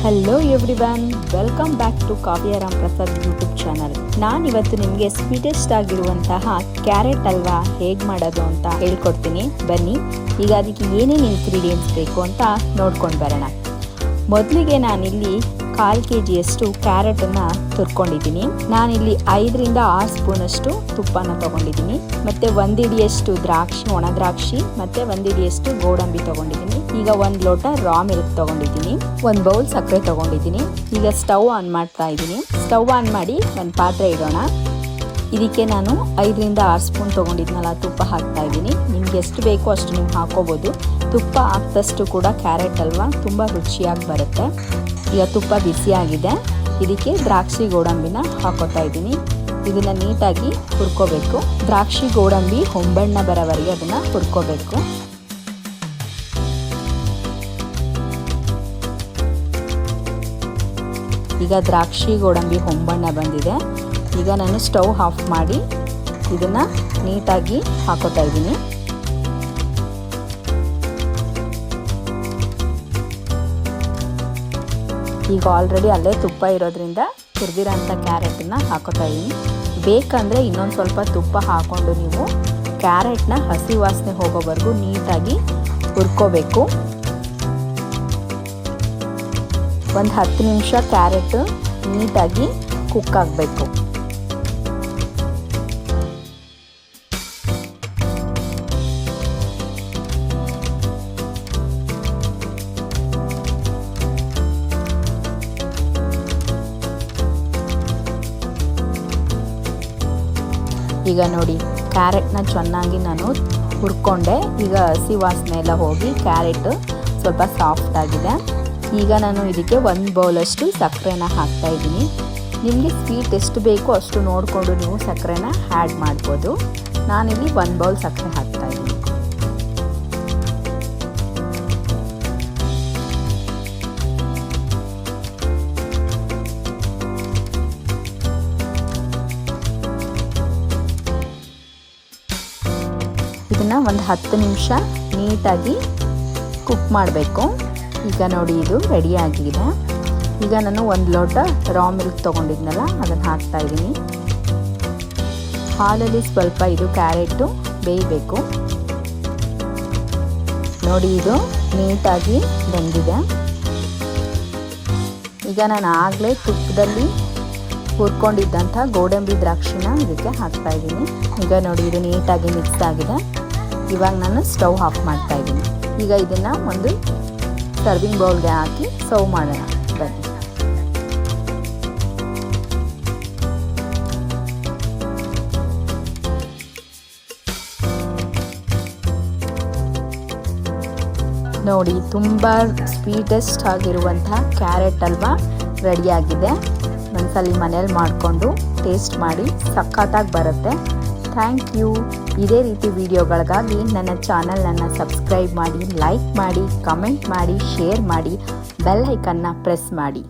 Hello everyone, welcome back to Kavya Ram Prasad YouTube channel. ನಾನಿವತ್ತು ನಿಮಗೆ sweetest ಆಗಿರುವಂತಹ ಕ್ಯಾರೆಟ್ ಹಲ್ವಾ ಹೇಗೆ ಮಾಡೋದು ಅಂತ ಹೇಳ್ಕೊಡ್ತೀನಿ. ಬನ್ನಿ, ಈಗ ಅದಕ್ಕೆ ಏನೇನು ಇಂಗ್ರೀಡಿಯೆಂಟ್ಸ್ ಬೇಕು ಅಂತ ನೋಡ್ಕೊಂಡು ಬರೋಣ. ಮೊದಲಿಗೆ ನಾನಿಲ್ಲಿ 1/4 kg ಕ್ಯಾರೆಟನ್ನು ತುರ್ಕೊಂಡಿದ್ದೀನಿ. ನಾನಿಲ್ಲಿ 5 ರಿಂದ 6 ಸ್ಪೂನಷ್ಟು ತುಪ್ಪನ ತೊಗೊಂಡಿದ್ದೀನಿ. ಮತ್ತು 1 ಹಿಡಿಯಷ್ಟು ದ್ರಾಕ್ಷಿ, ಒಣ ದ್ರಾಕ್ಷಿ ಮತ್ತು 1 ಹಿಡಿಯಷ್ಟು ಗೋಡಂಬಿ ತೊಗೊಂಡಿದ್ದೀನಿ. ಈಗ 1 ಲೋಟ ರಾ ಮಿಲ್ಕ್ ತೊಗೊಂಡಿದ್ದೀನಿ. 1 ಬೌಲ್ ಸಕ್ಕರೆ ತೊಗೊಂಡಿದ್ದೀನಿ. ಈಗ ಸ್ಟವ್ ಆನ್ ಮಾಡ್ತಾ ಇದ್ದೀನಿ. ಸ್ಟವ್ ಆನ್ ಮಾಡಿ ಒಂದು ಪಾತ್ರೆ ಇಡೋಣ. ಇದಕ್ಕೆ ನಾನು 5 ರಿಂದ 6 ಸ್ಪೂನ್ ತೊಗೊಂಡಿದ್ನಲ್ಲ ತುಪ್ಪ ಹಾಕ್ತಾ ಇದ್ದೀನಿ. ನಿಮ್ಗೆ ಎಷ್ಟು ಬೇಕೋ ಅಷ್ಟು ನೀವು ಹಾಕೋಬೋದು. ತುಪ್ಪ ಹಾಕಿದಷ್ಟು ಕೂಡ ಕ್ಯಾರೆಟ್ ಹಲ್ವಾ ತುಂಬ ರುಚಿಯಾಗಿ ಬರುತ್ತೆ. ಈಗ ತುಪ್ಪ ಬಿಸಿಯಾಗಿದೆ. ಇದಕ್ಕೆ ದ್ರಾಕ್ಷಿ ಗೋಡಂಬಿನ ಹಾಕೋತಾ ಇದ್ದೀನಿ. ಇದನ್ನು ನೀಟಾಗಿ ಹುರ್ಕೋಬೇಕು. ದ್ರಾಕ್ಷಿ ಗೋಡಂಬಿ ಹೊಂಬಣ್ಣ ಬರೋವರೆಗೆ ಅದನ್ನು ಹುರ್ಕೋಬೇಕು. ಈಗ ದ್ರಾಕ್ಷಿ ಗೋಡಂಬಿ ಹೊಂಬಣ್ಣ ಬಂದಿದೆ. ಈಗ ನಾನು ಸ್ಟವ್ ಆಫ್ ಮಾಡಿ ಇದನ್ನು ನೀಟಾಗಿ ಹಾಕೋತಾ ಇದ್ದೀನಿ. ಈಗ ಆಲ್ರೆಡಿ ಅಲ್ಲೇ ತುಪ್ಪ ಇರೋದ್ರಿಂದ ಹುರಿದಿರೋಂಥ ಕ್ಯಾರೆಟನ್ನು ಹಾಕೋತಾ ಇದ್ದೀನಿ. ಬೇಕಂದರೆ ಇನ್ನೊಂದು ಸ್ವಲ್ಪ ತುಪ್ಪ ಹಾಕ್ಕೊಂಡು ನೀವು ಕ್ಯಾರೆಟ್ನ ಹಸಿ ವಾಸನೆ ಹೋಗೋವರೆಗೂ ನೀಟಾಗಿ ಹುರ್ಕೋಬೇಕು. ಒಂದು 10 ನಿಮಿಷ ಕ್ಯಾರೆಟ್ ನೀಟಾಗಿ ಕುಕ್ ಆಗಬೇಕು. ಈಗ ನೋಡಿ, ಕ್ಯಾರೆಟ್ನ ಚೆನ್ನಾಗಿ ನಾನು ಹುರ್ಕೊಂಡೆ. ಈಗ ಹಸಿ ವಾಸನೆ ಎಲ್ಲ ಹೋಗಿ ಕ್ಯಾರೆಟ್ ಸ್ವಲ್ಪ ಸಾಫ್ಟ್ ಆಗಿದೆ. ಈಗ ನಾನು ಇದಕ್ಕೆ 1 ಬೌಲಷ್ಟು ಸಕ್ಕರೆನ ಹಾಕ್ತಾ ಇದ್ದೀನಿ. ನಿಮಗೆ ಸ್ವೀಟ್ ಎಷ್ಟು ಬೇಕೋ ಅಷ್ಟು ನೋಡಿಕೊಂಡು ನೀವು ಸಕ್ಕರೆನ ಆ್ಯಡ್ ಮಾಡ್ಬೋದು. ನಾನಿಲ್ಲಿ 1 ಬೌಲ್ ಸಕ್ಕರೆ ಹಾಕ್ತಾ ಇದ್ದೀನಿ. ಇದನ್ನು ಒಂದು 10 ನಿಮಿಷ ನೀಟಾಗಿ ಕುಕ್ ಮಾಡಬೇಕು. ಈಗ ನೋಡಿ, ಇದು ರೆಡಿಯಾಗಿದೆ. ಈಗ ನಾನು 1 ಲೋಟ ರಾ ಮಿಲ್ಕ್ ತೊಗೊಂಡಿದ್ನಲ್ಲ ಅದನ್ನು ಹಾಕ್ತಾ ಇದ್ದೀನಿ. ಹಾಲಲ್ಲಿ ಸ್ವಲ್ಪ ಇದು ಕ್ಯಾರೆಟು ಬೇಯಬೇಕು. ನೋಡಿ, ಇದು ನೀಟಾಗಿ ಬೆಂದಿದೆ. ಈಗ ನಾನು ಆಗಲೇ ತುಪ್ಪದಲ್ಲಿ ಹುರ್ಕೊಂಡಿದ್ದಂಥ ಗೋಡಂಬಿ ದ್ರಾಕ್ಷಿನ ಇದಕ್ಕೆ ಹಾಕ್ತಾ ಇದ್ದೀನಿ. ಈಗ ನೋಡಿ, ಇದು ನೀಟಾಗಿ ಮಿಕ್ಸ್ ಆಗಿದೆ. ಇವಾಗ ನಾನು ಸ್ಟವ್ ಆಫ್ ಮಾಡ್ತಾ ಇದ್ದೀನಿ. ಈಗ ಇದನ್ನು ಒಂದು ಸರ್ವಿಂಗ್ ಬೌಲ್ಗೆ ಹಾಕಿ ಸರ್ವ್ ಮಾಡೋಣ. ಬನ್ನಿ. ನೋಡಿ, ತುಂಬ ಸ್ವೀಟೆಸ್ಟ್ ಆಗಿರುವಂಥ ಕ್ಯಾರೆಟ್ ಹಲ್ವಾ ರೆಡಿಯಾಗಿದೆ. ಒಂದ್ಸಲ ಮನೇಲಿ ಮಾಡಿಕೊಂಡು ಟೇಸ್ಟ್ ಮಾಡಿ, ಸಖತ್ತಾಗಿ ಬರುತ್ತೆ. Thank you. ಇದೇ ರೀತಿ ವಿಡಿಯೋಗಳಿಗಾಗಿ ನನ್ನ ಚಾನಲನ್ನು ಸಬ್ಸ್ಕ್ರೈಬ್ ಮಾಡಿ, ಲೈಕ್ ಮಾಡಿ, ಕಮೆಂಟ್ ಮಾಡಿ, ಶೇರ್ ಮಾಡಿ, ಬೆಲ್ ಐಕನ್ನ ಪ್ರೆಸ್ ಮಾಡಿ.